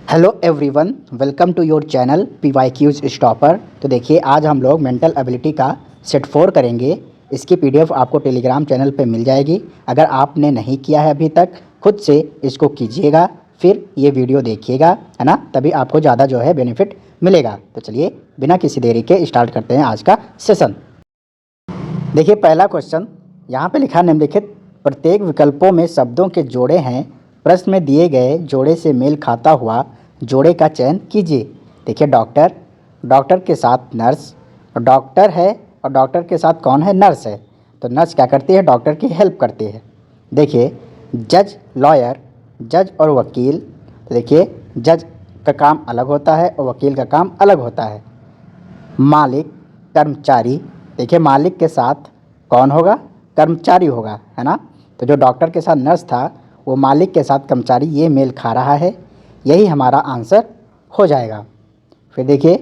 Hello everyone, welcome to your channel PYQs stopper. तो देखिए, आज हम लोग मेंटल एबिलिटी का सेट 4 करेंगे। इसकी PDF आपको टेलीग्राम चैनल पे मिल जाएगी। अगर आपने नहीं किया है अभी तक, खुद से इसको कीजिएगा, फिर ये वीडियो देखिएगा, है ना, तभी आपको ज़्यादा जो है बेनिफिट मिलेगा। तो चलिए बिना किसी देरी के स्टार्ट करते हैं आज का सेशन। देखिए, पहला क्वेश्चन यहाँ पे लिखा निम्नलिखित प्रत्येक विकल्पों में शब्दों के जोड़े हैं। प्रश्न में दिए गए जोड़े से मेल खाता हुआ जोड़े का चयन कीजिए। देखिए, डॉक्टर, डॉक्टर के साथ नर्स, डॉक्टर है और डॉक्टर के साथ कौन है? नर्स है। तो नर्स क्या करती है? डॉक्टर की हेल्प करती है। देखिए, जज, लॉयर, जज और वकील। तो देखिए, जज का काम अलग होता है और वकील का काम अलग होता है। मालिक, कर्मचारी। देखिए, मालिक के साथ कौन होगा? कर्मचारी होगा, है ना। तो जो डॉक्टर के साथ नर्स था, वो मालिक के साथ कर्मचारी, ये मेल खा रहा है। यही हमारा आंसर हो जाएगा। फिर देखिए,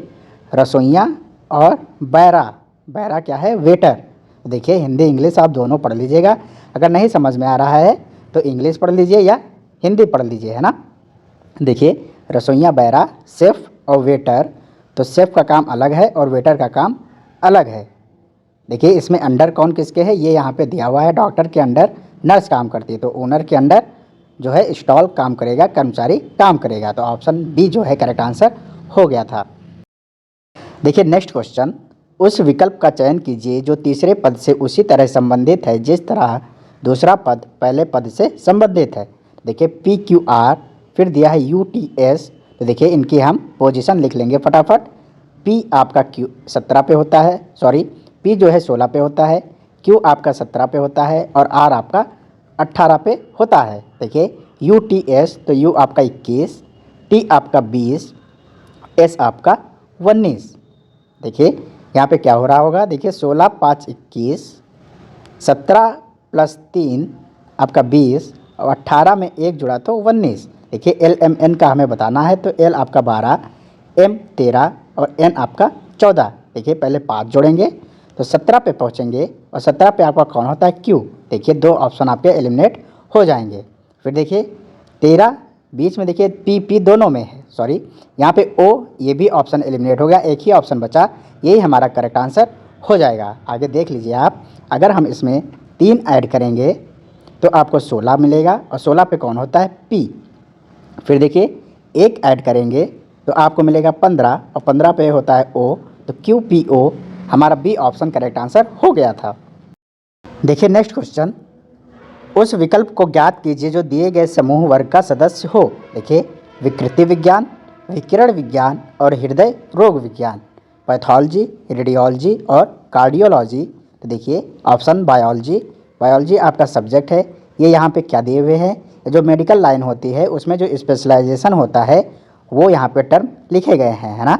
रसोइया और बैरा। बैरा क्या है? वेटर। देखिए, हिंदी इंग्लिश आप दोनों पढ़ लीजिएगा। अगर नहीं समझ में आ रहा है तो इंग्लिश पढ़ लीजिए या हिंदी पढ़ लीजिए, है ना। देखिए, रसोइया, बैरा, शेफ़ और वेटर। तो शेफ़ का काम अलग है और वेटर का काम अलग है। देखिए, इसमें अंडर कौन किसके है, ये यहाँ पे दिया हुआ है। डॉक्टर के अंडर नर्स काम करती है, तो ओनर के अंडर जो है स्टॉल काम करेगा, कर्मचारी काम करेगा। तो ऑप्शन बी जो है करेक्ट आंसर हो गया था। देखिए, नेक्स्ट क्वेश्चन, उस विकल्प का चयन कीजिए जो तीसरे पद से उसी तरह संबंधित है जिस तरह दूसरा पद पहले पद से संबंधित है। देखिए, PQR, फिर दिया है UTS। तो देखिए, इनकी हम पोजीशन लिख लेंगे फटाफट। P आपका Q 17 पे होता है, सॉरी, P जो है 16 पे होता है, Q आपका 17 पे होता है और R आपका 18 पे होता है। देखिए, UTS, तो U आपका 21, T आपका 20, S आपका 19। देखिए, यहाँ पे क्या हो रहा होगा? देखिए, 16 5 21, 17 प्लस 3 आपका 20 और 18 में 1 जुड़ा तो 19। देखिए, LMN का हमें बताना है, तो L आपका 12, M 13 और N आपका 14। देखिए, पहले 5 जोड़ेंगे तो 17 पे पहुँचेंगे और 17 पे आपका कौन होता है? Q। देखिए, 2 ऑप्शन आपके एलिमिनेट हो जाएंगे। फिर देखिए, 13 बीच में, देखिए P दोनों में है, सॉरी, यहाँ पे O, ये भी ऑप्शन एलिमिनेट हो गया, एक ही ऑप्शन बचा, यही हमारा करेक्ट आंसर हो जाएगा। आगे देख लीजिए आप, अगर हम इसमें 3 ऐड करेंगे तो आपको 16 मिलेगा और 16 पे कौन होता है? P। फिर देखिए, 1 ऐड करेंगे तो आपको मिलेगा 15 और 15 पे होता है O, तो QPO हमारा बी ऑप्शन करेक्ट आंसर हो गया था। देखिए, नेक्स्ट क्वेश्चन, उस विकल्प को ज्ञात कीजिए जो दिए गए समूह वर्ग का सदस्य हो। देखिए, विकृति विज्ञान, विकिरण विज्ञान और हृदय रोग विज्ञान, पैथोलॉजी, रेडियोलॉजी और कार्डियोलॉजी। तो देखिए, ऑप्शन बायोलॉजी। बायोलॉजी आपका सब्जेक्ट है। ये यहाँ पे क्या दिए हुए हैं? जो मेडिकल लाइन होती है उसमें जो स्पेशलाइजेशन होता है वो यहाँ पे टर्म लिखे गए हैं, है ना।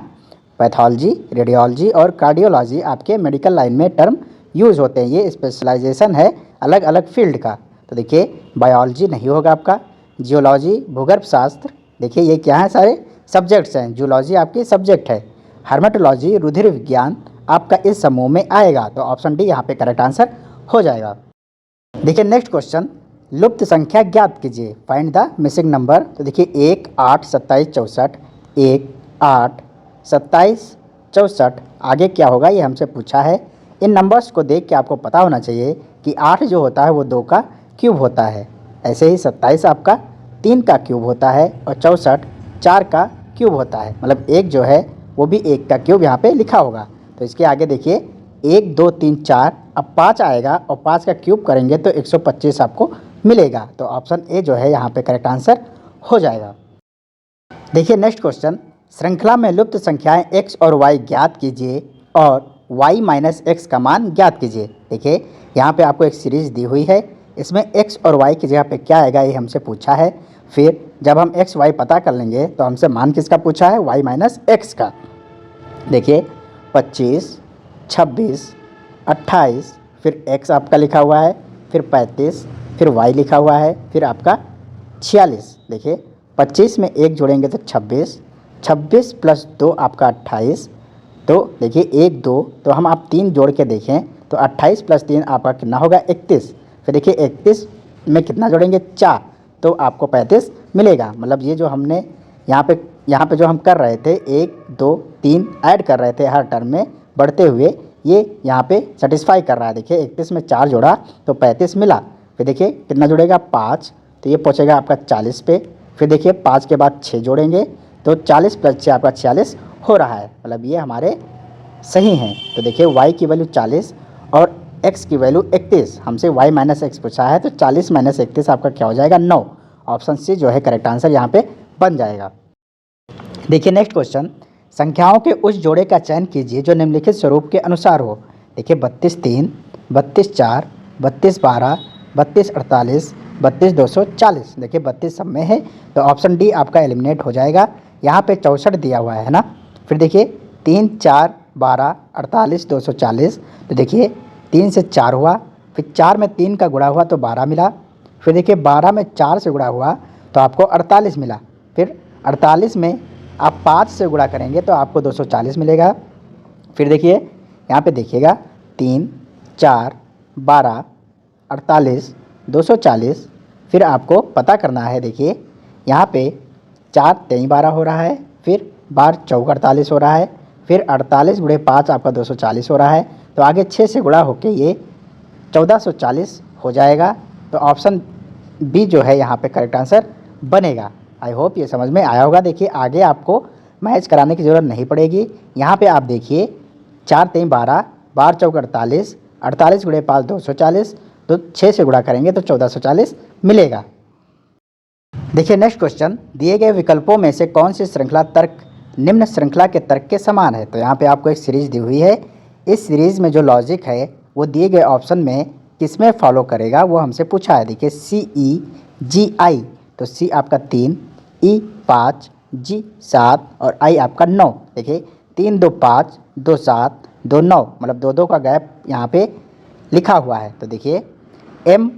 पैथोलॉजी, रेडियोलॉजी और कार्डियोलॉजी आपके मेडिकल लाइन में टर्म यूज़ होते हैं। ये स्पेशलाइजेशन है अलग अलग फील्ड का। तो देखिए, बायोलॉजी नहीं होगा आपका। जियोलॉजी, भूगर्भ शास्त्र, देखिए ये क्या है? सारे सब्जेक्ट्स हैं। जूलॉजी आपकी सब्जेक्ट है। हर्मेटोलॉजी, रुधिर विज्ञान आपका इस समूह में आएगा। तो ऑप्शन डी यहाँ पे करेक्ट आंसर हो जाएगा। देखिए, नेक्स्ट क्वेश्चन, लुप्त संख्या ज्ञात कीजिए, फाइंड द मिसिंग नंबर। तो देखिए, 1 8 27 64, 1 8 27 64, आगे क्या होगा ये हमसे पूछा है। इन नंबर्स को देख के आपको पता होना चाहिए कि 8 जो होता है वो 2 का क्यूब होता है। ऐसे ही 27 आपका 3 का क्यूब होता है और 64 4 का क्यूब होता है। मतलब 1 जो है वो भी 1 का क्यूब यहाँ पे लिखा होगा। तो इसके आगे देखिए, 1 2 3 4, अब 5 आएगा और 5 का क्यूब करेंगे तो 125 आपको मिलेगा। तो ऑप्शन ए जो है यहाँ पे करेक्ट आंसर हो जाएगा। देखिए, नेक्स्ट क्वेश्चन, श्रृंखला में लुप्त संख्याएं x और y ज्ञात कीजिए और y माइनस एक्स का मान ज्ञात कीजिए। देखिए, यहाँ पे आपको एक सीरीज दी हुई है, इसमें x और y की जगह पे क्या आएगा ये हमसे पूछा है। फिर जब हम x y पता कर लेंगे तो हमसे मान किसका पूछा है? y माइनस एक्स का। देखिए, 25 26 28, फिर x आपका लिखा हुआ है, फिर 35, फिर y लिखा हुआ है, फिर आपका 46। देखिए, 25 में 1 जोड़ेंगे तो 26, 26 प्लस 2 आपका 28। तो देखिए, 1 2, तो हम आप 3 जोड़ के देखें तो 28 प्लस 3 आपका कितना होगा? 31। फिर देखिए, 31 में कितना जोड़ेंगे? 4, तो आपको 35 मिलेगा। मतलब ये जो हमने यहाँ पे यहाँ पे जो हम कर रहे थे 1 2 3 ऐड कर रहे थे हर टर्म में बढ़ते हुए, ये यहाँ पे सेटिस्फाई कर रहा है। देखिए 31 में 4 जोड़ा तो 35 मिला। फिर देखिए कितना जुड़ेगा 5, तो ये पहुँचेगा आपका 40 पे। फिर देखिए 5 के बाद 6 जोड़ेंगे तो 40 + 6 आपका 46 हो रहा है, मतलब ये हमारे सही हैं। तो देखिए y की वैल्यू 40 और x की वैल्यू 31, हमसे y - x पूछा है, तो 40 - 31 आपका क्या हो जाएगा 9। ऑप्शन सी जो है करेक्ट आंसर यहाँ पे बन जाएगा। देखिए नेक्स्ट क्वेश्चन, संख्याओं के उस जोड़े का चयन कीजिए जो निम्नलिखित स्वरूप के अनुसार हो। देखिए 32 3, 32 4, 32 12, 32 48, 32 240। देखिए 32 सब में है तो ऑप्शन डी आपका एलिमिनेट हो जाएगा। यहाँ पे 64 दिया हुआ है ना। फिर देखिए 3 4 12 48 240, तो देखिए 3 से 4 हुआ, फिर 4 में 3 का गुणा हुआ तो 12 मिला। फिर देखिए 12 में 4 से गुणा हुआ तो आपको 48 मिला। फिर 48 में आप 5 से गुणा करेंगे तो आपको 240 मिलेगा। फिर देखिए यहाँ पे देखिएगा 3 4 12 48 240। फिर आपको पता करना है, देखिए यहाँ पे 4 3 12 हो रहा है, फिर 12 4 48 हो रहा है, फिर 48 गुणे 5 आपका 240 हो रहा है। तो आगे 6 से गुणा होके ये 1440 हो जाएगा। तो ऑप्शन बी जो है यहाँ पे करेक्ट आंसर बनेगा। आई होप ये समझ में आया होगा। देखिए आगे आपको मैच कराने की ज़रूरत नहीं पड़ेगी। यहाँ पे आप देखिए 4 3 12, 12 4 48, 48 गुणे 5 240, तो 6 से गुणा करेंगे तो 1440 मिलेगा। देखिए नेक्स्ट क्वेश्चन, दिए गए विकल्पों में से कौन सी श्रृंखला तर्क निम्न श्रृंखला के तर्क के समान है। तो यहाँ पे आपको एक सीरीज दी हुई है। इस सीरीज़ में जो लॉजिक है वो दिए गए ऑप्शन में किसमें फॉलो करेगा वो हमसे पूछा है। देखिए CEGI, तो C आपका 3, E 5, G 7 और I आपका 9। देखिए 3 2 5 2 7 2 9, मतलब 2 2 का गैप यहाँ पे लिखा हुआ है। तो देखिए M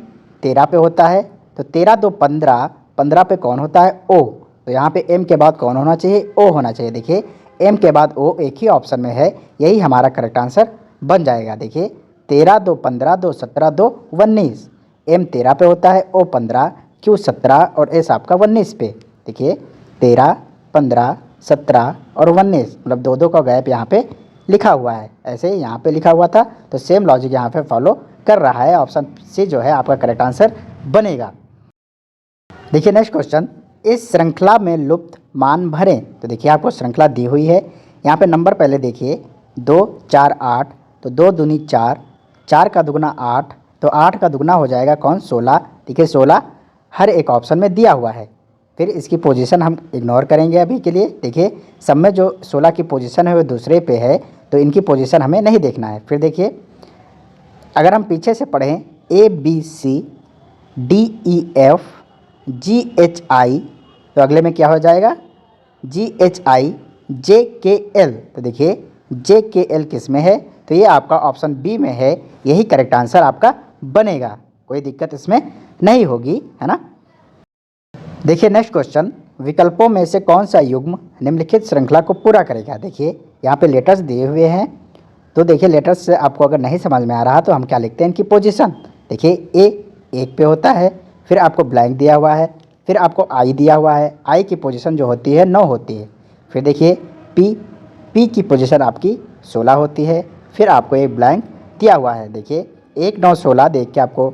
13 पे होता है, तो 13 2 15, 15 पे कौन होता है O, तो यहाँ पे M के बाद कौन होना चाहिए O होना चाहिए। देखिए M के बाद O एक ही ऑप्शन में है, यही हमारा करेक्ट आंसर बन जाएगा। देखिए 13 2 15 2 17 2 19, M 13 पे होता है, O 15, Q 17 और S आपका 19 पे। देखिए 13 15 17 और 19, मतलब 2 2 का गैप यहाँ पे लिखा हुआ है, ऐसे ही यहाँ पे लिखा हुआ था, तो सेम लॉजिक यहाँ पे फॉलो कर रहा है। ऑप्शन सी जो है आपका करेक्ट आंसर बनेगा। देखिए नेक्स्ट क्वेश्चन, इस श्रृंखला में लुप्त मान भरें। तो देखिए आपको श्रृंखला दी हुई है, यहाँ पे नंबर पहले देखिए 2 4 8, तो 2 दूनी 4, 4 का दुगना 8, तो 8 का दुगना हो जाएगा कौन 16। देखिए 16 हर एक ऑप्शन में दिया हुआ है। फिर इसकी पोजीशन हम इग्नोर करेंगे अभी के लिए। देखिए सब में जो 16 की पोजीशन है वो दूसरे पे है, तो इनकी पोजीशन हमें नहीं देखना है। फिर देखिए अगर हम पीछे से पढ़ें ABCDEF GHI, तो अगले में क्या हो जाएगा GHI JKL। तो देखिए JKL किस में है, तो ये आपका ऑप्शन बी में है, यही करेक्ट आंसर आपका बनेगा। कोई दिक्कत इसमें नहीं होगी, है ना। देखिए नेक्स्ट क्वेश्चन, विकल्पों में से कौन सा युग्म निम्नलिखित श्रृंखला को पूरा करेगा। देखिए यहाँ पे लेटर्स दिए हुए हैं, तो देखिए लेटर्स से आपको अगर नहीं समझ में आ रहा तो हम क्या लिखते हैं इनकी पोजीशन। देखिए A 1 पे होता है, फिर आपको ब्लैंक दिया हुआ है, फिर आपको I दिया हुआ है, I की पोजीशन जो होती है 9 होती है। फिर देखिए P की पोजीशन आपकी 16 होती है, फिर आपको एक ब्लैंक दिया हुआ है। देखिए 1 9 16 देख के आपको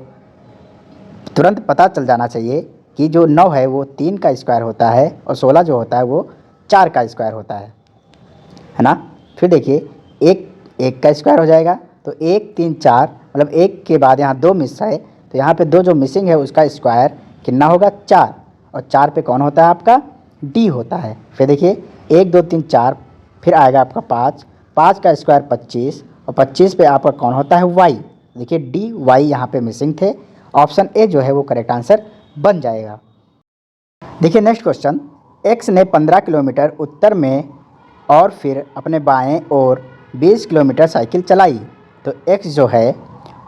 तुरंत पता चल जाना चाहिए कि जो 9 है वो 3 का स्क्वायर होता है और 16 जो होता है वो 4 का स्क्वायर होता है ना। फिर देखिए 1 का स्क्वायर हो जाएगा, तो 1 3 4, मतलब 1 के बाद यहाँ 2 मिस है, तो यहाँ पे 2 जो मिसिंग है उसका स्क्वायर कितना होगा 4, और 4 पे कौन होता है आपका D होता है। फिर देखिए 1 2 3 4, फिर आएगा आपका 5, 5 का स्क्वायर 25, और 25 पे आपका कौन होता है Y। देखिए DY यहाँ पे मिसिंग थे, ऑप्शन ए जो है वो करेक्ट आंसर बन जाएगा। देखिए नेक्स्ट क्वेश्चन, X ने 15 किलोमीटर उत्तर में और फिर अपने बाएं ओर 20 किलोमीटर साइकिल चलाई। तो X जो है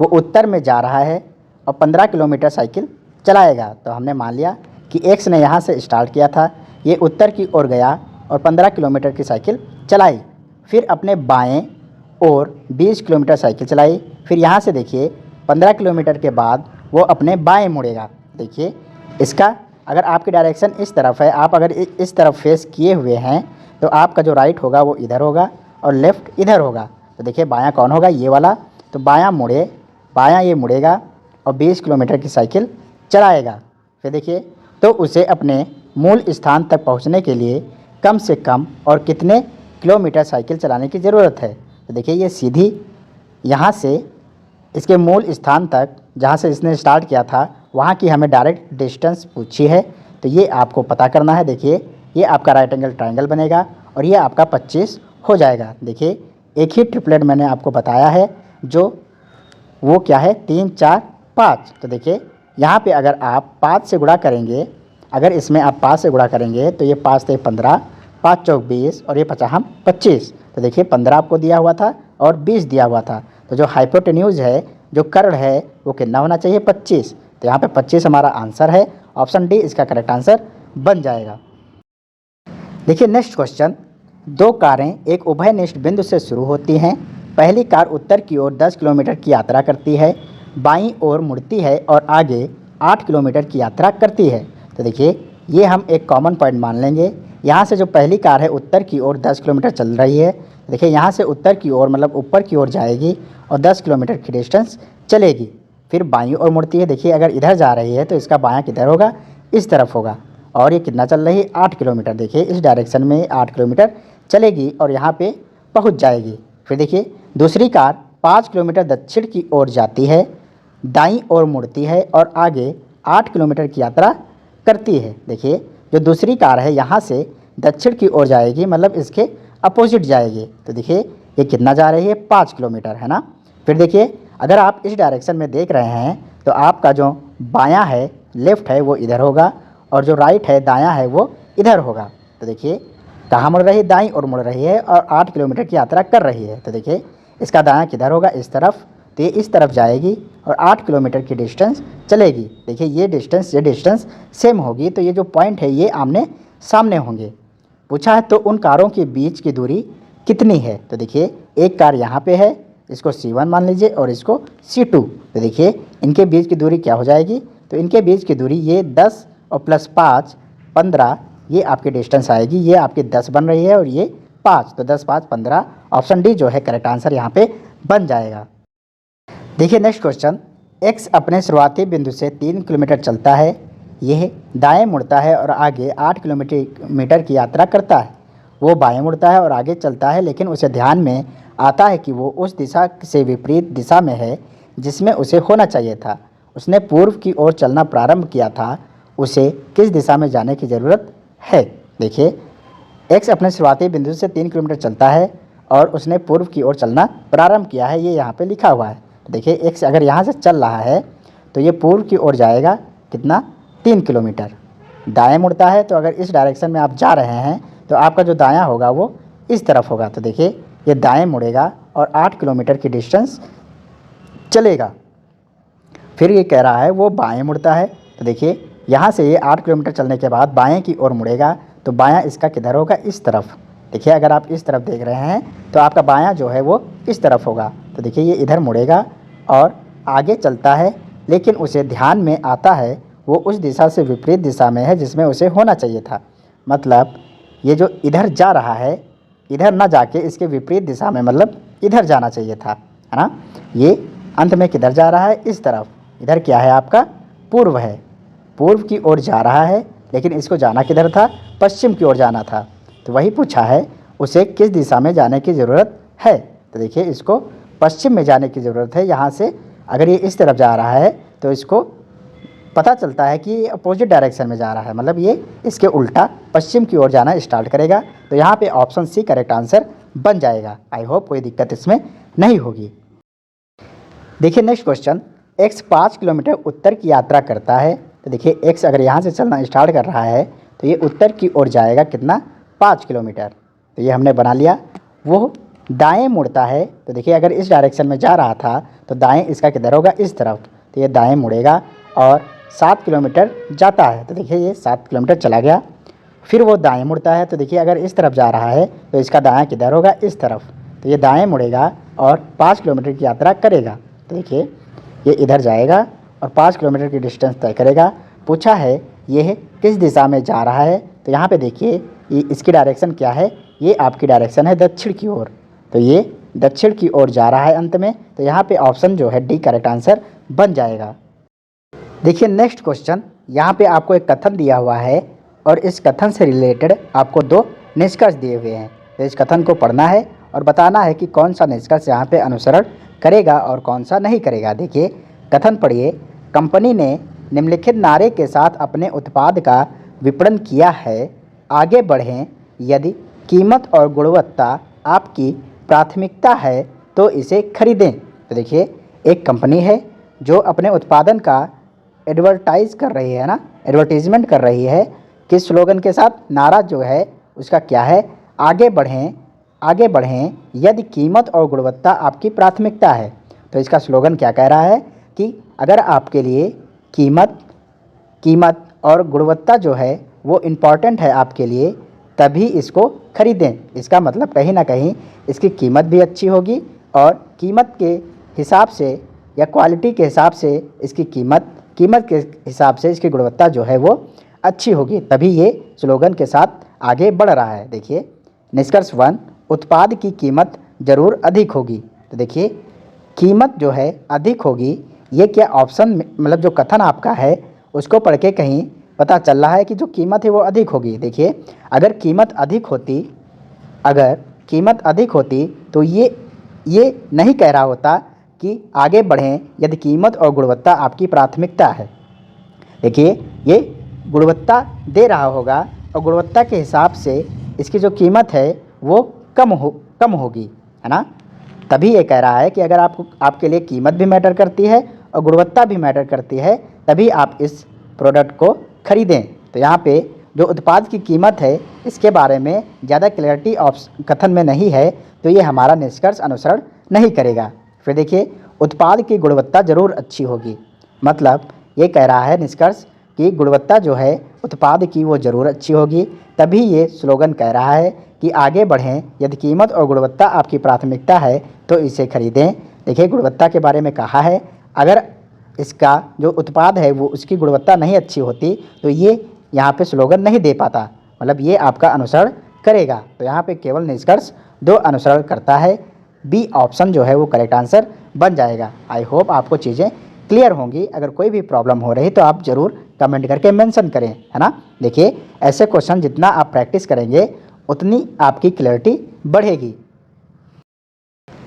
वो उत्तर में जा रहा है और 15 किलोमीटर साइकिल चलाएगा। तो हमने मान लिया कि X ने यहाँ से स्टार्ट किया था, ये उत्तर की ओर गया और 15 किलोमीटर की साइकिल चलाई, फिर अपने बाएं ओर 20 किलोमीटर साइकिल चलाई। फिर यहाँ से देखिए 15 किलोमीटर के बाद वो अपने बाएं मुड़ेगा। देखिए इसका अगर आपकी डायरेक्शन इस तरफ है, आप अगर इस तरफ फेस किए हुए हैं तो आपका जो राइट होगा वो इधर होगा और लेफ़्ट इधर होगा। तो देखिए बायां कौन होगा, ये वाला। तो बायां मुड़े, बायां ये मुड़ेगा और 20 किलोमीटर की साइकिल चलाएगा। फिर देखिए तो उसे अपने मूल स्थान तक पहुंचने के लिए कम से कम और कितने किलोमीटर साइकिल चलाने की ज़रूरत है। तो देखिए ये सीधी यहाँ से इसके मूल स्थान तक जहाँ से इसने स्टार्ट किया था वहाँ की हमें डायरेक्ट डिस्टेंस पूछी है, तो ये आपको पता करना है। देखिए ये आपका राइट एंगल ट्रायंगल बनेगा और ये आपका 25 हो जाएगा। देखिए एक ही ट्रिपलेट मैंने आपको बताया है, जो वो क्या है 3 4 5। तो देखिए यहाँ पे अगर आप 5 से गुणा करेंगे, अगर इसमें आप 5 से गुणा करेंगे तो ये 5 से 15, 5 चौक 20 और ये 50 25। तो देखिए 15 आपको दिया हुआ था और 20 दिया हुआ था, तो जो हाइपोटेन्यूज है, जो कर्ण है, वो कितना होना चाहिए 25। तो यहाँ पे 25 हमारा आंसर है। ऑप्शन डी इसका करेक्ट आंसर बन जाएगा। देखिए नेक्स्ट क्वेश्चन, दो कारें एक उभयनिष्ठ बिंदु से शुरू होती हैं। पहली कार उत्तर की ओर 10 किलोमीटर की यात्रा करती है, बाईं ओर मुड़ती है और आगे 8 किलोमीटर की यात्रा करती है। तो देखिए ये हम एक कॉमन पॉइंट मान लेंगे। यहाँ से जो पहली कार है उत्तर की ओर 10 किलोमीटर चल रही है। देखिए यहाँ से उत्तर की ओर मतलब ऊपर की ओर जाएगी और 10 किलोमीटर की डिस्टेंस चलेगी, फिर बाईं ओर मुड़ती है। देखिए अगर इधर जा रही है तो इसका बायां किधर होगा, इस तरफ होगा। और ये कितना चल रही है 8 किलोमीटर। देखिए इस डायरेक्शन में 8 किलोमीटर चलेगी और यहाँ पे पहुँच जाएगी। फिर देखिए दूसरी कार 5 किलोमीटर दक्षिण की ओर जाती है, दाईं ओर मुड़ती है और आगे 8 किलोमीटर की यात्रा करती है। देखिए जो दूसरी कार है यहाँ से दक्षिण की ओर जाएगी, मतलब इसके अपोजिट जाएगी। तो देखिए ये कितना जा रही है 5 किलोमीटर, है ना। फिर देखिए अगर आप इस डायरेक्शन में देख रहे हैं तो आपका जो बायां है, लेफ़्ट है, वो इधर होगा और जो राइट है, दायां है, वो इधर होगा। तो देखिए कहाँ मुड़ रही है, दाईं ओर मुड़ रही है और 8 किलोमीटर की यात्रा कर रही है। तो देखिए इसका दायां किधर होगा, इस तरफ। तो ये इस तरफ जाएगी और 8 किलोमीटर की डिस्टेंस चलेगी। देखिए ये डिस्टेंस सेम होगी, तो ये जो पॉइंट है ये आमने सामने होंगे। पूछा है तो उन कारों के बीच की दूरी कितनी है। तो देखिए एक कार यहाँ पे है, इसको C1 मान लीजिए और इसको C2। तो देखिए इनके बीच की दूरी क्या हो जाएगी, तो इनके बीच की दूरी ये 10 और प्लस 5 15, ये आपकी डिस्टेंस आएगी। ये आपकी 10 बन रही है और ये 5, तो 10 5 15। ऑप्शन डी जो है करेक्ट आंसर यहाँ पे बन जाएगा। देखिए नेक्स्ट क्वेश्चन, एक्स अपने शुरुआती बिंदु से 3 किलोमीटर चलता है, यह दाएं मुड़ता है और आगे 8 किलोमीटर की यात्रा करता है। वो बाएं मुड़ता है और आगे चलता है, लेकिन उसे ध्यान में आता है कि वो उस दिशा से विपरीत दिशा में है जिसमें उसे होना चाहिए था। उसने पूर्व की ओर चलना प्रारंभ किया था, उसे किस दिशा में जाने की ज़रूरत है। देखिए एक्स अपने शुरुआती बिंदु से 3 किलोमीटर चलता है और उसने पूर्व की ओर चलना प्रारंभ किया है, ये यहाँ पे लिखा हुआ है। देखिए एक्स अगर यहाँ से चल रहा है तो ये पूर्व की ओर जाएगा, कितना 3 किलोमीटर। दाएं मुड़ता है, तो अगर इस डायरेक्शन में आप जा रहे हैं तो आपका जो दायां होगा वो इस तरफ होगा। तो देखिए ये दाएं मुड़ेगा और 8 किलोमीटर की डिस्टेंस चलेगा। फिर ये कह रहा है वो बाएं मुड़ता है, तो देखिए यहाँ से ये 8 किलोमीटर चलने के बाद बाएं की ओर मुड़ेगा, तो बायां इसका किधर होगा, इस तरफ। देखिए अगर आप इस तरफ देख रहे हैं तो आपका बायां जो है वो इस तरफ होगा। तो देखिए ये इधर मुड़ेगा और आगे चलता है, लेकिन उसे ध्यान में आता है वो उस दिशा से विपरीत दिशा में है जिसमें उसे होना चाहिए था। मतलब ये जो इधर जा रहा है, इधर ना जाके इसके विपरीत दिशा में, मतलब इधर जाना चाहिए था, है ना। ये अंत में किधर जा रहा है, इस तरफ। इधर क्या है आपका पूर्व है, पूर्व की ओर जा रहा है, लेकिन इसको जाना किधर था, पश्चिम की ओर जाना था। तो वही पूछा है उसे किस दिशा में जाने की ज़रूरत है। तो देखिए इसको पश्चिम में जाने की ज़रूरत है। यहाँ से अगर ये इस तरफ जा रहा है तो इसको पता चलता है कि ये अपोजिट डायरेक्शन में जा रहा है, मतलब ये इसके उल्टा पश्चिम की ओर जाना स्टार्ट करेगा। तो यहाँ पे ऑप्शन सी करेक्ट आंसर बन जाएगा। आई होप कोई दिक्कत इसमें नहीं होगी। देखिए नेक्स्ट क्वेश्चन, एक्स 5 किलोमीटर उत्तर की यात्रा करता है। तो देखिए एक्स अगर यहाँ से चलना स्टार्ट कर रहा है तो ये उत्तर की ओर जाएगा, कितना 5 किलोमीटर। तो ये हमने बना लिया। वो दाएं मुड़ता है, तो देखिए अगर इस डायरेक्शन में जा रहा था तो दाएं इसका किधर होगा, इस तरफ। तो ये दाएं मुड़ेगा और 7 किलोमीटर जाता है। तो देखिए ये 7 किलोमीटर चला गया। फिर वो दाएं मुड़ता है, तो देखिए अगर इस तरफ जा रहा है तो इसका दायां किधर होगा, इस तरफ। तो ये दाएं मुड़ेगा और 5 किलोमीटर की यात्रा करेगा। तो देखिए ये इधर जाएगा और 5 किलोमीटर की डिस्टेंस तय करेगा। पूछा है ये किस दिशा में जा रहा है। तो यहाँ पे देखिए ये इसकी डायरेक्शन क्या है, ये आपकी डायरेक्शन है दक्षिण की ओर, तो ये दक्षिण की ओर जा रहा है अंत में। तो यहाँ पे ऑप्शन जो है डी करेक्ट आंसर बन जाएगा। देखिए नेक्स्ट क्वेश्चन, यहाँ पे आपको एक कथन दिया हुआ है और इस कथन से रिलेटेड आपको दो निष्कर्ष दिए हुए हैं। तो इस कथन को पढ़ना है और बताना है कि कौन सा निष्कर्ष यहाँ पे अनुसरण करेगा और कौन सा नहीं करेगा। देखिए कथन पढ़िए, कंपनी ने निम्नलिखित नारे के साथ अपने उत्पाद का विपणन किया है, आगे बढ़ें, यदि कीमत और गुणवत्ता आपकी प्राथमिकता है तो इसे खरीदें। तो देखिए एक कंपनी है जो अपने उत्पादन का एडवर्टाइज कर रही है ना, एडवर्टीजमेंट कर रही है, किस स्लोगन के साथ, नारा जो है उसका क्या है, आगे बढ़ें, आगे बढ़ें, यदि कीमत और गुणवत्ता आपकी प्राथमिकता है। तो इसका स्लोगन क्या कह रहा है कि अगर आपके लिए कीमत और गुणवत्ता जो है वो इम्पॉर्टेंट है आपके लिए, तभी इसको खरीदें। इसका मतलब कहीं ना कहीं इसकी कीमत भी अच्छी होगी और कीमत के हिसाब से या क्वालिटी के हिसाब से इसकी कीमत के हिसाब से इसकी गुणवत्ता जो है वो अच्छी होगी, तभी ये स्लोगन के साथ आगे बढ़ रहा है। देखिए निष्कर्ष 1, उत्पाद की कीमत ज़रूर अधिक होगी। तो देखिए कीमत जो है अधिक होगी, ये क्या ऑप्शन मतलब जो कथन आपका है उसको पढ़ के कहीं पता चल रहा है कि जो कीमत है वो अधिक होगी। देखिए अगर कीमत अधिक होती तो ये नहीं कह रहा होता कि आगे बढ़ें यदि कीमत और गुणवत्ता आपकी प्राथमिकता है। देखिए ये गुणवत्ता दे रहा होगा और गुणवत्ता के हिसाब से इसकी जो कीमत है वो कम होगी, है ना। तभी ये कह रहा है कि अगर आपके लिए कीमत भी मैटर करती है और गुणवत्ता भी मैटर करती है, तभी आप इस प्रोडक्ट को खरीदें। तो यहाँ पे जो उत्पाद की कीमत है इसके बारे में ज़्यादा क्लैरिटी कथन में नहीं है, तो ये हमारा निष्कर्ष अनुसरण नहीं करेगा। फिर देखिए उत्पाद की गुणवत्ता ज़रूर अच्छी होगी, मतलब ये कह रहा है निष्कर्ष कि गुणवत्ता जो है उत्पाद की वो ज़रूर अच्छी होगी, तभी ये स्लोगन कह रहा है कि आगे बढ़ें, यदि कीमत और गुणवत्ता आपकी प्राथमिकता है तो इसे खरीदें। देखिए गुणवत्ता के बारे में कहा है, अगर इसका जो उत्पाद है वो उसकी गुणवत्ता नहीं अच्छी होती तो ये यहाँ पे स्लोगन नहीं दे पाता, मतलब ये आपका अनुसरण करेगा। तो यहाँ पे केवल निष्कर्ष 2 अनुसरण करता है, बी ऑप्शन जो है वो करेक्ट आंसर बन जाएगा। आई होप आपको चीज़ें क्लियर होंगी। अगर कोई भी प्रॉब्लम हो रही तो आप ज़रूर कमेंट करके मेंशन करें, है ना। देखिए ऐसे क्वेश्चन जितना आप प्रैक्टिस करेंगे उतनी आपकी क्लैरिटी बढ़ेगी।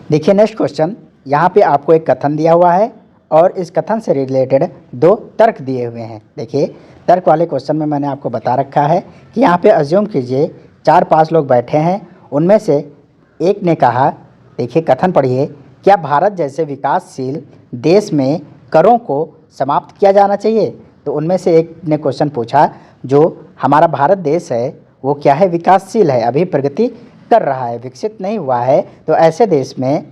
देखिए नेक्स्ट क्वेश्चन, यहाँ पे आपको एक कथन दिया हुआ है और इस कथन से रिलेटेड 2 तर्क दिए हुए हैं। देखिए तर्क वाले क्वेश्चन में मैंने आपको बता रखा है कि यहाँ पे अज्यूम कीजिए 4-5 लोग बैठे हैं, उनमें से एक ने कहा, देखिए कथन पढ़िए, क्या भारत जैसे विकासशील देश में करों को समाप्त किया जाना चाहिए। तो उनमें से एक ने क्वेश्चन पूछा, जो हमारा भारत देश है वो क्या है, विकासशील है, अभी प्रगति कर रहा है, विकसित नहीं हुआ है, तो ऐसे देश में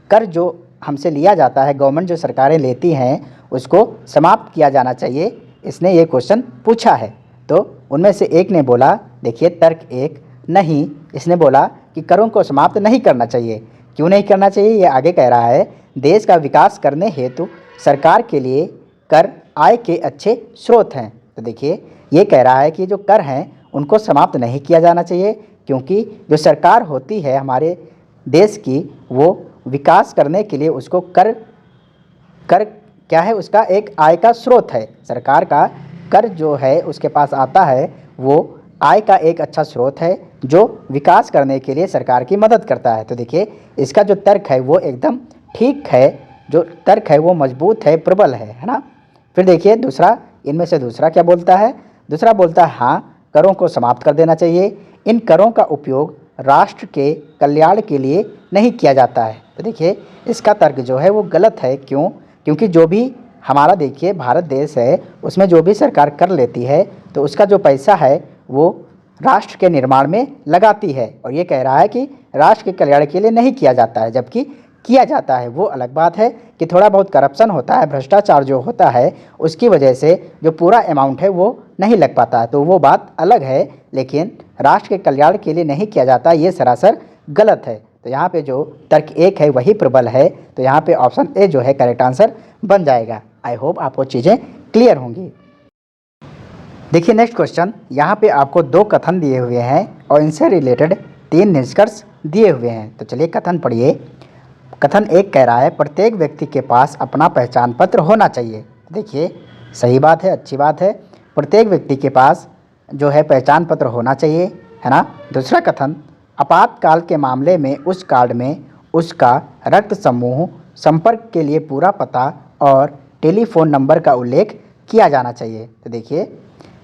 कर जो हमसे लिया जाता है, गवर्नमेंट जो सरकारें लेती हैं उसको समाप्त किया जाना चाहिए, इसने ये क्वेश्चन पूछा है। तो उनमें से एक ने बोला, देखिए तर्क 1, नहीं, इसने बोला कि करों को समाप्त नहीं करना चाहिए। क्यों नहीं करना चाहिए, ये आगे कह रहा है, देश का विकास करने हेतु सरकार के लिए कर आय के अच्छे स्रोत हैं। तो देखिए ये कह रहा है कि जो कर हैं उनको समाप्त नहीं किया जाना चाहिए, क्योंकि जो सरकार होती है हमारे देश की वो विकास करने के लिए उसको कर क्या है, उसका एक आय का स्रोत है। सरकार का कर जो है उसके पास आता है वो आय का एक अच्छा स्रोत है जो विकास करने के लिए सरकार की मदद करता है। तो देखिए इसका जो तर्क है वो एकदम ठीक है, जो तर्क है वो मजबूत है, प्रबल है ना। फिर देखिए दूसरा, इनमें से दूसरा क्या बोलता है, दूसरा बोलता है हाँ, करों को समाप्त कर देना चाहिए, इन करों का उपयोग राष्ट्र के कल्याण के लिए नहीं किया जाता है। तो देखिए इसका तर्क जो है वो गलत है। क्यों, क्योंकि जो भी हमारा देखिए भारत देश है उसमें जो भी सरकार कर लेती है तो उसका जो पैसा है वो राष्ट्र के निर्माण में लगाती है, और ये कह रहा है कि राष्ट्र के कल्याण के लिए नहीं किया जाता है, जबकि किया जाता है। वो अलग बात है कि थोड़ा बहुत करप्शन होता है, भ्रष्टाचार जो होता है उसकी वजह से जो पूरा अमाउंट है वो नहीं लग पाता है, तो वो बात अलग है, लेकिन राष्ट्र के कल्याण के लिए नहीं किया जाता, ये सरासर गलत है। तो यहाँ पे जो तर्क 1 है वही प्रबल है, तो यहाँ पे ऑप्शन ए जो है करेक्ट आंसर बन जाएगा। आई होप आपको चीज़ें क्लियर होंगी। देखिए नेक्स्ट क्वेश्चन, यहाँ पे आपको 2 कथन दिए हुए हैं और इनसे रिलेटेड 3 निष्कर्ष दिए हुए हैं। तो चलिए कथन पढ़िए। कथन 1 कह रहा है प्रत्येक व्यक्ति के पास अपना पहचान पत्र होना चाहिए। देखिए सही बात है, अच्छी बात है, प्रत्येक व्यक्ति के पास जो है पहचान पत्र होना चाहिए, है ना। दूसरा कथन, आपातकाल के मामले में उस कार्ड में उसका रक्त समूह संपर्क के लिए पूरा पता और टेलीफोन नंबर का उल्लेख किया जाना चाहिए। तो देखिए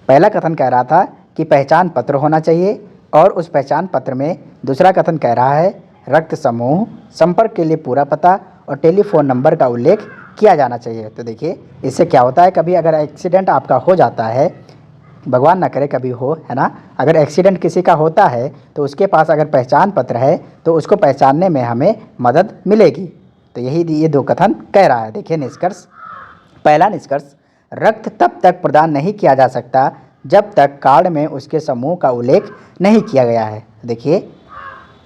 पहला कथन कह रहा था कि पहचान पत्र होना चाहिए और उस पहचान पत्र में दूसरा कथन कह रहा है रक्त समूह संपर्क के लिए पूरा पता और टेलीफोन नंबर का उल्लेख किया जाना चाहिए। तो देखिए इससे क्या होता है, कभी अगर एक्सीडेंट आपका हो जाता है, भगवान ना करे कभी हो, है ना, अगर एक्सीडेंट किसी का होता है तो उसके पास अगर पहचान पत्र है तो उसको पहचानने में हमें मदद मिलेगी। तो यही ये 2 कथन कह रहा है। देखिए निष्कर्ष, पहला निष्कर्ष, रक्त तब तक प्रदान नहीं किया जा सकता जब तक कार्ड में उसके समूह का उल्लेख नहीं किया गया है। देखिए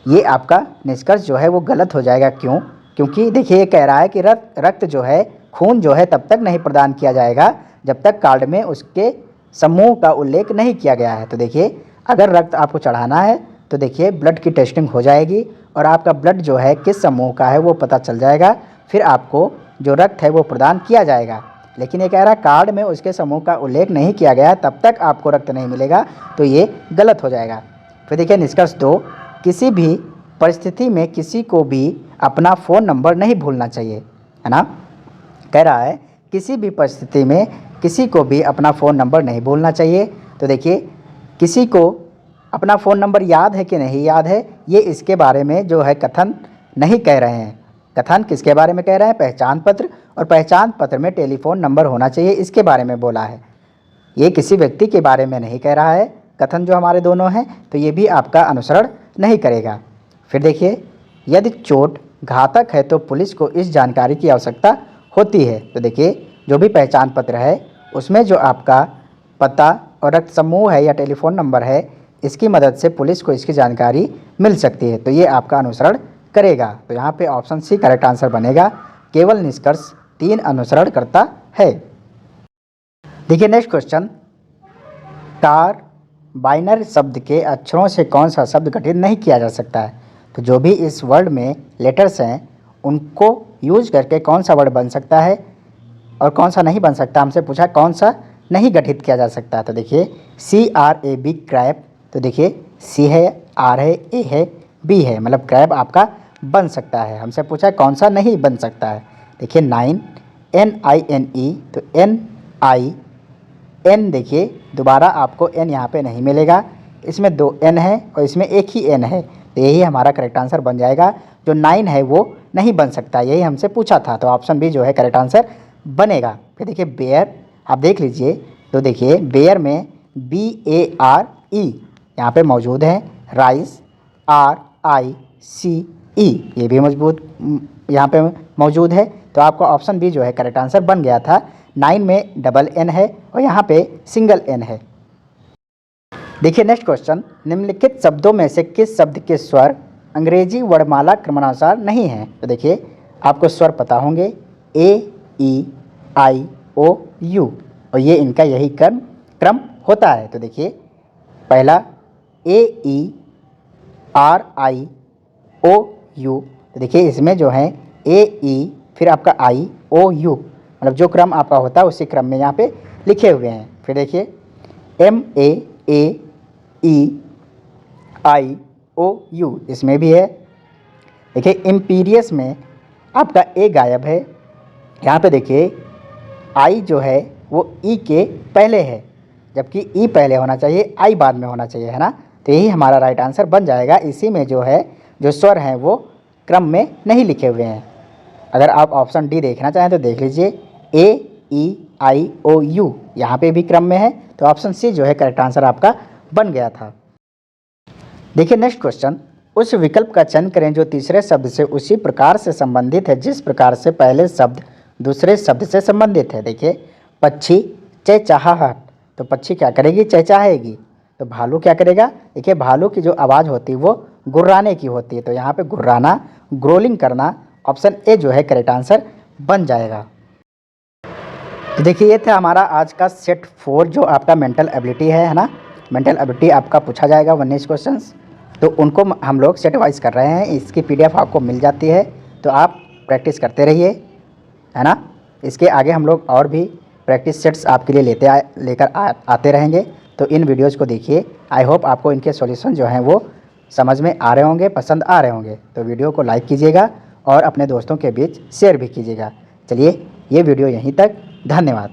ये आपका निष्कर्ष जो है वो गलत हो जाएगा। क्यों? क्योंकि देखिए ये कह रहा है कि रक्त जो है, खून जो है तब तक नहीं प्रदान किया जाएगा जब तक कार्ड में उसके समूह का उल्लेख नहीं किया गया है। तो देखिए अगर रक्त आपको चढ़ाना है तो देखिए ब्लड की टेस्टिंग हो जाएगी और आपका ब्लड जो है किस समूह का है वो पता चल जाएगा, फिर आपको जो रक्त है वो प्रदान किया जाएगा। लेकिन ये कह रहा है कार्ड में उसके समूह का उल्लेख नहीं किया गया तब तक आपको रक्त नहीं मिलेगा, तो ये गलत हो जाएगा। फिर देखिए निष्कर्ष 2, किसी भी परिस्थिति में किसी को भी अपना फ़ोन नंबर नहीं भूलना चाहिए, है ना। कह रहा है किसी भी परिस्थिति में किसी को भी अपना फ़ोन नंबर नहीं भूलना चाहिए। तो देखिए किसी को अपना फ़ोन नंबर याद है कि नहीं याद है, ये इसके बारे में जो है कथन नहीं कह रहे हैं। कथन किसके बारे में कह रहे हैं? पहचान पत्र, और पहचान पत्र में टेलीफोन नंबर होना चाहिए, इसके बारे में बोला है। ये किसी व्यक्ति के बारे में नहीं कह रहा है। कथन जो हमारे दोनों हैं तो ये भी आपका अनुसरण नहीं करेगा। फिर देखिए, यदि चोट घातक है तो पुलिस को इस जानकारी की आवश्यकता होती है। तो देखिए जो भी पहचान पत्र है उसमें जो आपका पता और रक्त समूह है या टेलीफोन नंबर है, इसकी मदद से पुलिस को इसकी जानकारी मिल सकती है, तो ये आपका अनुसरण करेगा। तो यहाँ पे ऑप्शन सी करेक्ट आंसर बनेगा। केवल निष्कर्ष 3 अनुसरण करता है। देखिए नेक्स्ट क्वेश्चन, कार बाइनरी शब्द के अक्षरों से कौन सा शब्द गठित नहीं किया जा सकता है? तो जो भी इस वर्ड में लेटर्स हैं उनको यूज करके कौन सा वर्ड बन सकता है और कौन सा नहीं बन सकता, हमसे पूछा कौन सा नहीं गठित किया जा सकता। तो देखिए CRAB क्रैब, तो देखिए C है, R है, A है, B है, मतलब क्रैब आपका बन सकता है। हमसे पूछा कौन सा नहीं बन सकता है। देखिए 9 NINE, तो NIN, देखिए दोबारा आपको N यहाँ पे नहीं मिलेगा, इसमें 2 N है और इसमें एक ही N है, तो यही हमारा करेक्ट आंसर बन जाएगा। जो 9 है वो नहीं बन सकता, यही हमसे पूछा था, तो ऑप्शन बी जो है करेक्ट आंसर बनेगा। फिर देखिए बेयर, आप देख लीजिए, तो देखिए बेयर में BARE यहाँ पे मौजूद है, राइस RICE ये भी मजबूत यहाँ पे मौजूद है, तो आपका ऑप्शन बी जो है करेक्ट आंसर बन गया था। 9 में डबल N है और यहाँ पे सिंगल N है। देखिए नेक्स्ट क्वेश्चन, निम्नलिखित शब्दों में से किस शब्द के स्वर अंग्रेजी वर्णमाला क्रमानुसार नहीं हैं? तो देखिए आपको स्वर पता होंगे AEIOU, और ये इनका यही क्रम होता है। तो देखिए पहला AERIOU, तो देखिए इसमें जो है AE फिर आपका IOU, मतलब जो क्रम आपका होता है उसी क्रम में यहाँ पे लिखे हुए हैं। फिर देखिए MAAEIOU, इसमें भी है। देखिए इम्पीरियस में आपका A गायब है, यहाँ पे देखिए I जो है वो E के पहले है, जबकि E पहले होना चाहिए, I बाद में होना चाहिए, है ना। तो यही हमारा राइट आंसर बन जाएगा। इसी में जो है जो स्वर हैं वो क्रम में नहीं लिखे हुए हैं। अगर आप ऑप्शन डी देखना चाहें तो देख लीजिए AEIOU यहाँ पे भी क्रम में है, तो ऑप्शन सी जो है करेक्ट आंसर आपका बन गया था। देखिए नेक्स्ट क्वेश्चन, उस विकल्प का चयन करें जो तीसरे शब्द से उसी प्रकार से संबंधित है जिस प्रकार से पहले शब्द दूसरे शब्द से संबंधित है। देखिए पक्षी चहचहाहट, तो पक्षी क्या करेगी? चहचहाएगी। तो भालू क्या करेगा? देखिए भालू की जो आवाज़ होती है वो गुर्राने की होती है, तो यहाँ पे गुर्राना, ग्रोलिंग करना, ऑप्शन ए जो है करेक्ट आंसर बन जाएगा। तो देखिए ये था हमारा आज का सेट 4 जो आपका मेंटल एबिलिटी है ना। मेंटल एबिलिटी आपका पूछा जाएगा 19 क्वेश्चंस, तो उनको हम लोग सेट वाइज कर रहे हैं। इसकी पीडीएफ आपको मिल जाती है, तो आप प्रैक्टिस करते रहिए, है ना। इसके आगे हम लोग और भी प्रैक्टिस सेट्स आपके लिए लेकर आते रहेंगे। तो इन वीडियोज़ को देखिए। आई होप आपको इनके सॉल्यूशन जो हैं वो समझ में आ रहे होंगे, पसंद आ रहे होंगे। तो वीडियो को लाइक कीजिएगा और अपने दोस्तों के बीच शेयर भी कीजिएगा। चलिए ये वीडियो यहीं तक, धन्यवाद।